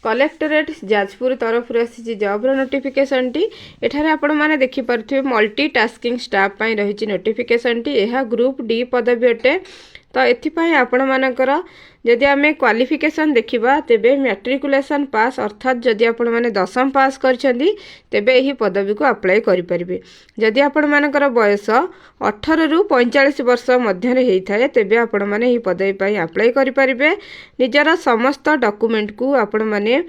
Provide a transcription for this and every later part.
Collectorate Jajpur तरफ आसी job notification T एठारे आपण माने देखि परथि मल्टी टास्किंग स्टाफ पई रही नोटिफिकेशन टी यह ग्रुप डी पदवी अटे। तो एथिपाई आपण मानकर जदि आमे क्वालिफिकेशन देखिबा तेबे मैट्रिकुलेशन पास अर्थात जदि आपण माने 10वीं पास करछंदी तेबे एही पदवी को अप्लाई करि परिबे। जदि आपण मानकर बयस 18 रु 45 वर्ष मध्य रे हेइ थाए तेबे आपण माने एही पदवी पई अप्लाई करि परिबे। निजर समस्त डॉक्यूमेंट को आपण माने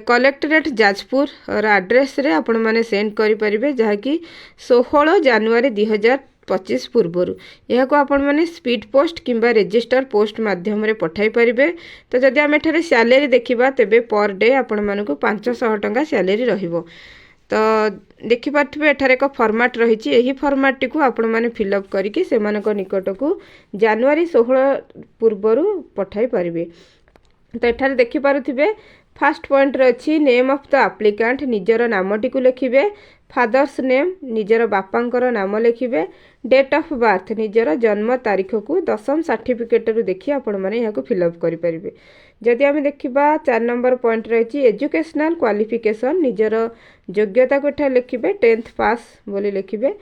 कलेक्टरेट जाजपुर एड्रेस रे आपण माने सेंड करि परिबे जहा कि 16 जनवरी 2025 पूर्वर यह को आपण माने स्पीड पोस्ट किंबा रजिस्टर पोस्ट माध्यम रे पठाई परिबे। तो जदि आम एठारे सैलरी देखिबा तेबे पर डे आपण मानकु 500 टंका सैलरी रहिबो। तो देखि पारथिबे एठारे एक फॉर्मेट रहिछि एही फॉर्मेट टी को आपण माने फिल अप करिकि सेमानक निकट को जनवरी 16 पूर्वर पठाई परिबे। तो एठारे देखि पारुथिबे फर्स्ट पॉइंट रे अछि नेम ऑफ द एप्लिकेंट निजर नामटी को लिखिबे, फादर्स नेम निजर बापांकर नाम लिखिबे, डेट ऑफ बर्थ निजर जन्म तारीख को 10वीं सर्टिफिकेट रु देखि आपण माने यहा को फिल अप करि परिबे। जदि आमे देखिबा 4 नंबर पॉइंट रहिछि एजुकेशनल क्वालिफिकेशन निजर योग्यता को एठा लिखिबे 10th पास बोली लिखिबे।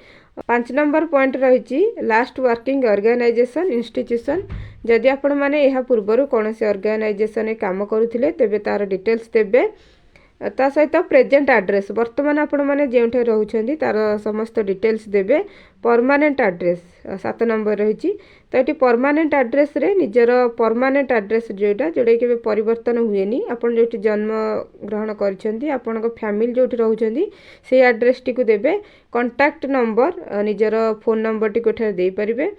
5 नंबर पॉइंट रहिछि लास्ट वर्किंग ऑर्गेनाइजेशन इंस्टीट्यूशन जदि आपण माने यहा पूर्वरु कोनोसी ऑर्गेनाइजेशन काम करूथिले तेबे तार डिटेल्स देबे। ता सहित प्रेजेंट एड्रेस वर्तमान आपण माने जेउठे रहउछंदी तार समस्त डिटेल्स देबे। परमानेंट एड्रेस 7 नंबर रहिछि तो एटी परमानेंट एड्रेस रे निजर परमानेंट एड्रेस जोटा के परिवर्तन हुएनी आपण जोटी जन्म ग्रहण करछंदी आपण को फैमिली जोटी रहउछंदी से एड्रेस टी को देबे। कांटेक्ट नंबर निजर फोन नंबर टी को ठे दे परिबे।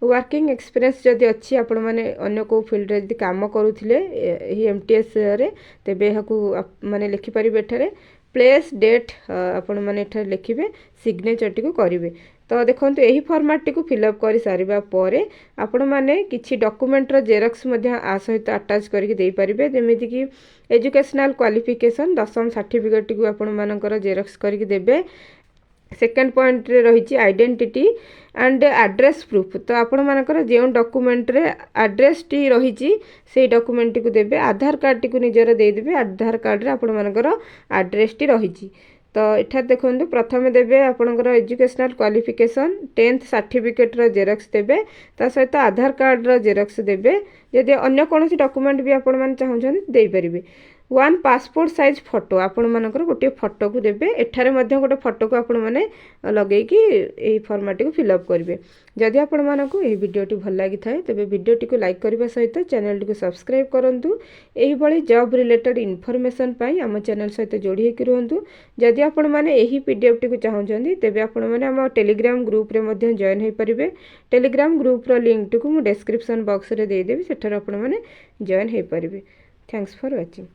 वर्किंग एक्सपीरियंस जदि अच्छी आपण माने अन्य को फील्ड रे जदि काम करूथिले एही एमटीएस रे तेबे हाकू माने लिखि परिबे। एठारे प्लेस डेट आपण माने एठारे लिखिबे, सिग्नेचर टी को करिवे। तो देखंतु एही फॉर्मेट टी को फिल अप करि सारिबा परे आपण माने किछि डॉक्यूमेंट रो जेरॉक्स मध्ये आ सहित अटैच करके देई परिबे। जेमिति कि एजुकेशनल क्वालिफिकेशन 10वीं सर्टिफिकेट टी को आपण मानकर जेरॉक्स करके देबे। सेकेंड पॉइंट रे रही आइडेंटिटी एंड एड्रेस प्रूफ तो आपण मानकर जे डॉक्यूमेंट रे एड्रेस टी रही से डॉक्यूमेंट को देबे। आधार कार्ड टी को निजर दे देबे। आधार कार्ड रे आपण मानकर एड्रेस टी रही। तो एठा देखंतु प्रथमे देबे आपनकर एजुकेशनल क्वालिफिकेशन 10th सर्टिफिकेट रो जेरॉक्स देबे ता सहित आधार कार्ड रो जेरॉक्स देबे। यदि अन्य कोनोसी डॉक्यूमेंट भी आपण माने चाहुछन देई परिबे। 1 पासपोर्ट साइज फोटो आपण मानकर गोटे फोटो को देबे। एठारे मध्य गोटे फोटो को आपण माने लगेई कि एही फॉर्मेट को फिल अप करिवे। जदि आपण मानको एही वीडियो टी भल लागि थाए तबे वीडियो टी को लाइक करबा सहित चैनल टी को सब्सक्राइब करंतु। एही बळी जॉब रिलेटेड इन्फॉर्मेशन पई हम चैनल सहित जोड़ी हेकि रहंतु। जदि आपण माने एही पीडीएफ टी को चाहुचंदी तेबे आपण माने हम टेलीग्राम ग्रुप रे मध्य जॉइन हे परिबे। टेलीग्राम ग्रुप रो लिंक टी को मु डिस्क्रिप्शन बॉक्स रे दे देबी, सेठार आपण माने जॉइन हे परिबे। Thanks for watching.